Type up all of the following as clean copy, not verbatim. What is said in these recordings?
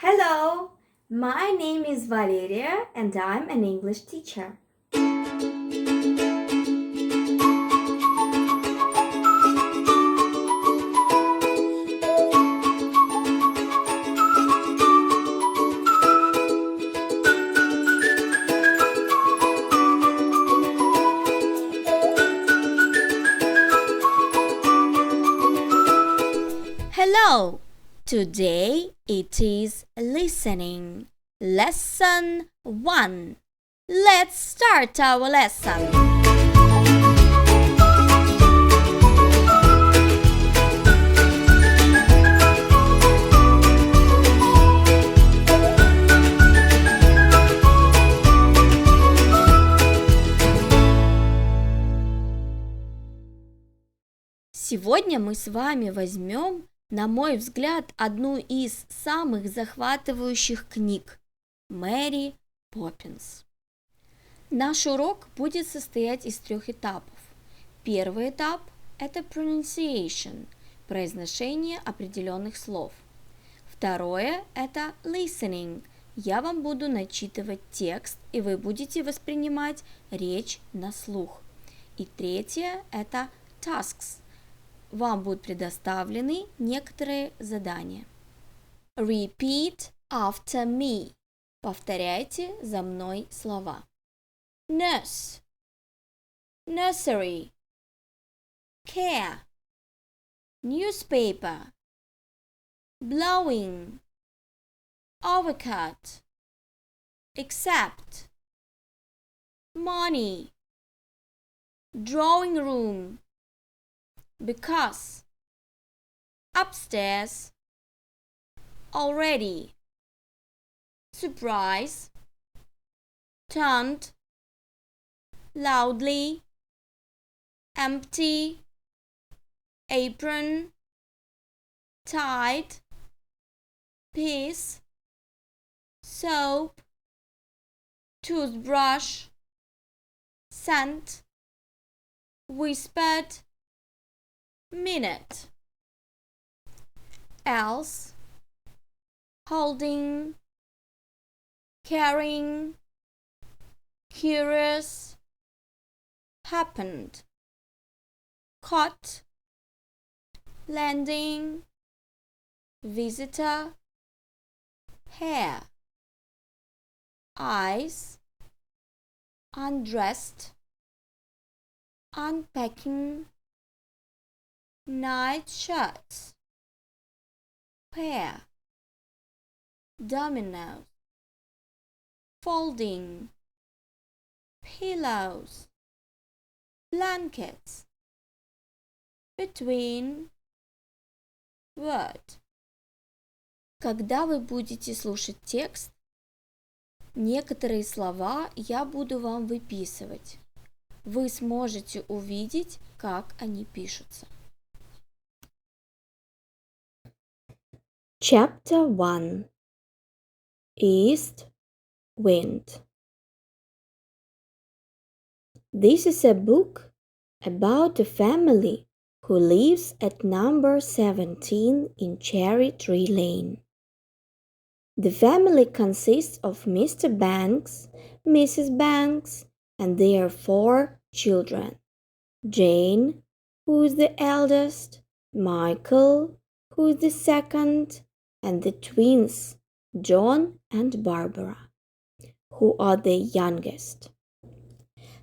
Hello, my name is Valeriya and I'm an English teacher. Hello! Today it is listening. Lesson 1. Let's start our lesson. Сегодня мы с вами возьмем, на мой взгляд, одну из самых захватывающих книг Мэри Поппинс. Наш урок будет состоять из 3 этапов. Первый этап – это pronunciation, произношение определенных слов. Второе – это listening. Я вам буду начитывать текст, и вы будете воспринимать речь на слух. И третье – это tasks. Вам будут предоставлены некоторые задания. Repeat after me. Повторяйте за мной слова. Nurse, nursery, care, newspaper, blowing, overcut, accept, money, drawing room, because, upstairs, already, surprise, turned, loudly, empty, apron, tied, piece, soap, toothbrush, scent, whispered, minute, else, holding, carrying, curious, happened, caught, landing, visitor, hair, eyes, undressed, unpacking, night shirts, pair, dominoes, folding, pillows, blankets, between, word. Когда вы будете слушать текст, некоторые слова я буду вам выписывать. Вы сможете увидеть, как они пишутся. Chapter 1. East Wind. This is a book about a family who lives at number 17 in Cherry Tree Lane. The family consists of Mr. Banks, Mrs. Banks, and their 4 children. Jane, who is the eldest, Michael, who is the second, and the twins, John and Barbara, who are the youngest.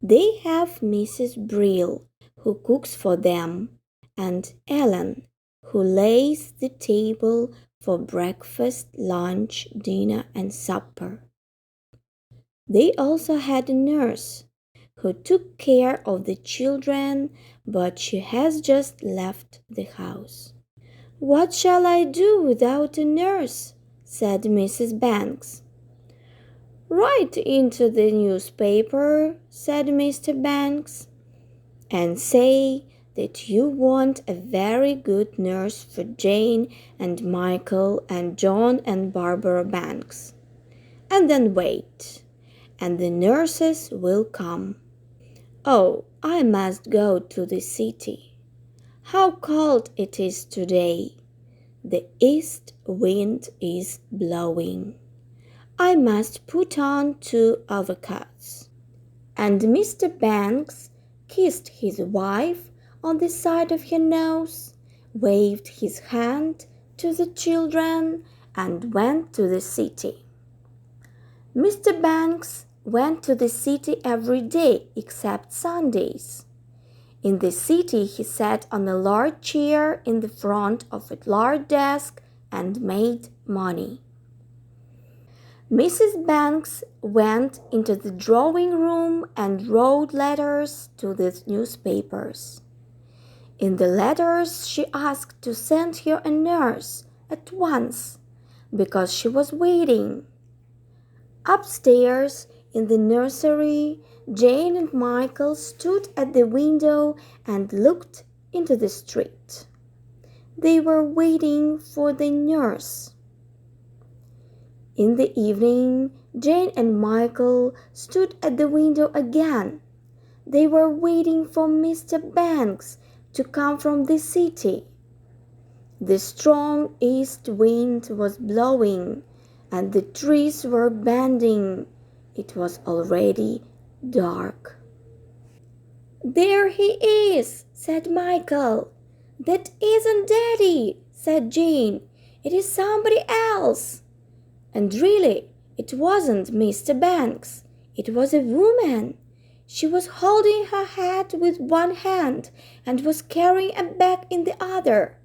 They have Mrs. Brill, who cooks for them, and Ellen, who lays the table for breakfast, lunch, dinner, and supper. They also had a nurse, who took care of the children, but she has just left the house. "What shall I do without a nurse?" said Mrs. Banks. "Write into the newspaper," said Mr. Banks, "and say that you want a very good nurse for Jane and Michael and John and Barbara Banks. And then wait, and the nurses will come. Oh, I must go to the city. How cold it is today. The east wind is blowing. I must put on 2 overcoats. And Mr. Banks kissed his wife on the side of her nose, waved his hand to the children, and went to the city. Mr. Banks went to the city every day except Sundays. In the city he sat on a large chair in the front of a large desk and made money. Mrs. Banks went into the drawing room and wrote letters to the newspapers. In the letters she asked to send her a nurse at once because she was waiting. Upstairs in the nursery, Jane and Michael stood at the window and looked into the street. They were waiting for the nurse. In the evening, Jane and Michael stood at the window again. They were waiting for Mr. Banks to come from the city. The strong east wind was blowing, and the trees were bending. It was already dark. "There he is," said Michael. "That isn't Daddy," said Jane. "It is somebody else." And really, it wasn't Mr. Banks. It was a woman. She was holding her head with one hand and was carrying a bag in the other.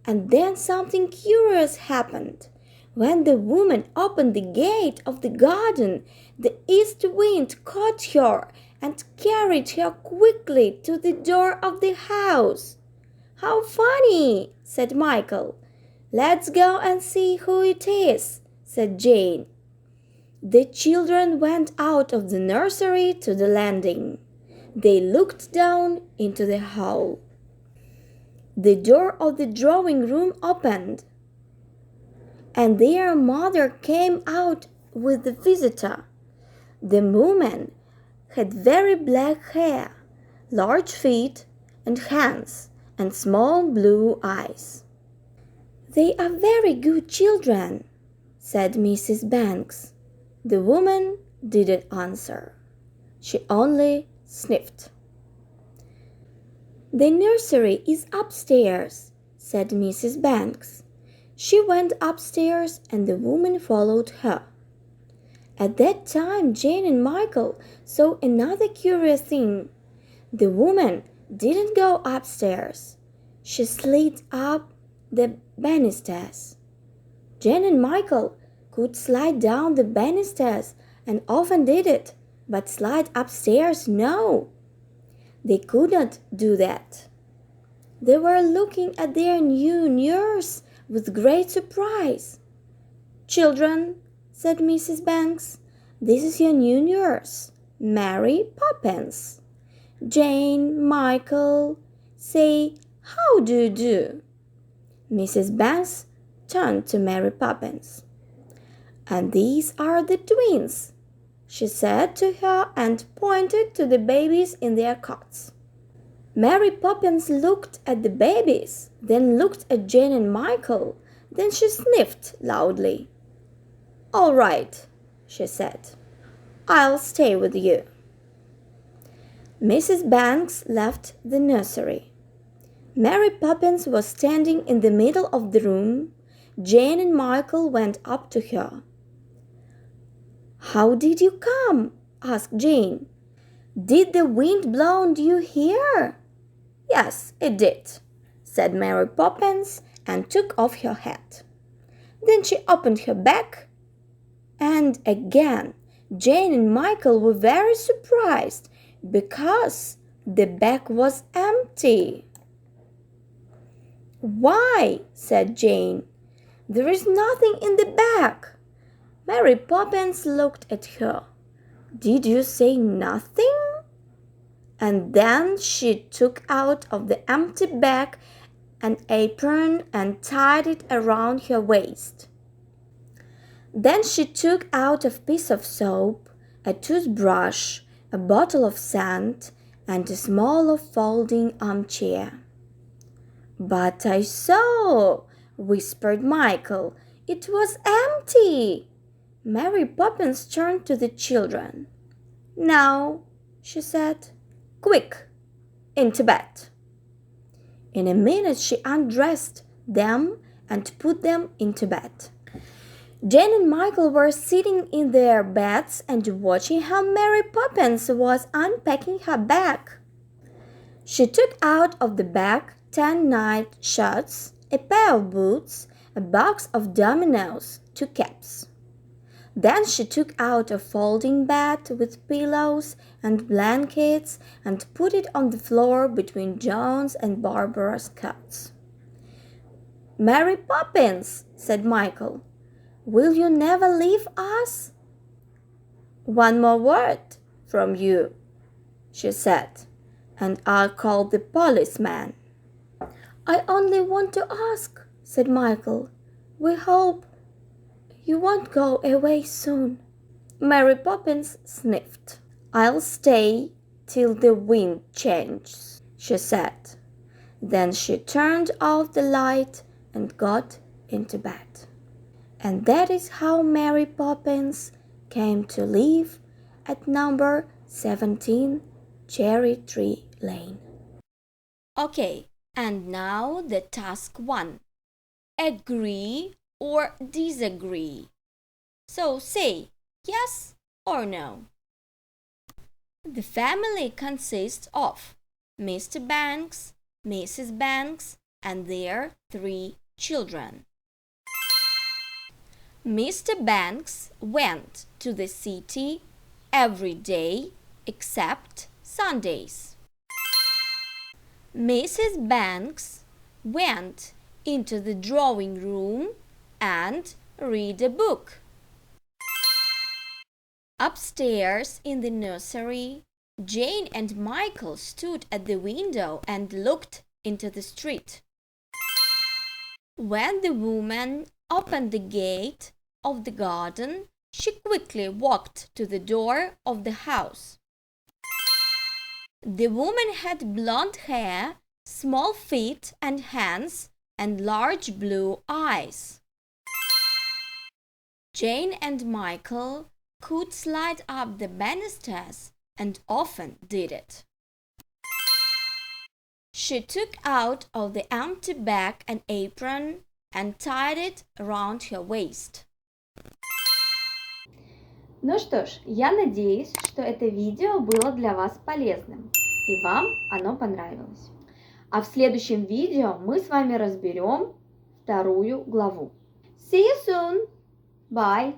And then something curious happened. When the woman opened the gate of the garden, the east wind caught her and carried her quickly to the door of the house. "How funny," said Michael. "Let's go and see who it is," said Jane. The children went out of the nursery to the landing. They looked down into the hall. The door of the drawing room opened, and their mother came out with the visitor. The woman had very black hair, large feet and hands, and small blue eyes. "They are very good children," said Mrs. Banks. The woman didn't answer. She only sniffed. "The nursery is upstairs," said Mrs. Banks. She went upstairs and the woman followed her. At that time Jane and Michael saw another curious thing. The woman didn't go upstairs. She slid up the banisters. Jane and Michael could slide down the banisters and often did it, but slide upstairs, no. They could not do that. They were looking at their new nurse with great surprise. "Children," said Mrs. Banks, "this is your new nurse, Mary Poppins. Jane, Michael, say, how do you do?" Mrs. Banks turned to Mary Poppins. "And these are the twins," she said to her and pointed to the babies in their cots. Mary Poppins looked at the babies, then looked at Jane and Michael, then she sniffed loudly. "All right," she said, "I'll stay with you." Mrs. Banks left the nursery. Mary Poppins was standing in the middle of the room. Jane and Michael went up to her. "How did you come?" asked Jane. "Did the wind blow you here?" "Yes, it did," said Mary Poppins and took off her hat. Then she opened her bag, and again Jane and Michael were very surprised because the bag was empty. "Why?" said Jane. "There is nothing in the bag." Mary Poppins looked at her. "Did you say nothing?" And then she took out of the empty bag an apron and tied it around her waist. Then she took out a piece of soap, a toothbrush, a bottle of sand, and a small folding armchair. "But I saw," whispered Michael. It was empty. Mary Poppins turned to the children. Now, she said, quick, into bed. In a minute she undressed them and put them into bed. Jane and Michael were sitting in their beds and watching how Mary Poppins was unpacking her bag. She took out of the bag 10 night shirts, a pair of boots, a box of dominoes, 2 caps. Then she took out a folding bed with pillows and blankets and put it on the floor between John's and Barbara's cots. Mary Poppins, said Michael, will you never leave us? One more word from you, she said, and I'll call the policeman. I only want to ask, said Michael. We hope you won't go away soon. Mary Poppins sniffed. I'll stay till the wind changes, she said. Then she turned off the light and got into bed. And that is how Mary Poppins came to live at number 17 Cherry Tree Lane. Okay, and now the task 1. Agree or disagree. So say yes or no. The family consists of Mr. Banks, Mrs. Banks, and their 3 children. Mr. Banks went to the city every day except Sundays. Mrs. Banks went into the drawing room and read a book. Upstairs in the nursery, Jane and Michael stood at the window and looked into the street. When the woman opened the gate of the garden, she quickly walked to the door of the house. The woman had blonde hair, small feet and hands, and large blue eyes. Jane and Michael could slide up the banisters and often did it. She took out of the empty bag an apron and tied it around her waist. Ну что ж, я надеюсь, что это видео было для вас полезным и вам оно понравилось. А в следующем видео мы с вами разберем 2 главу. See you soon! Bye!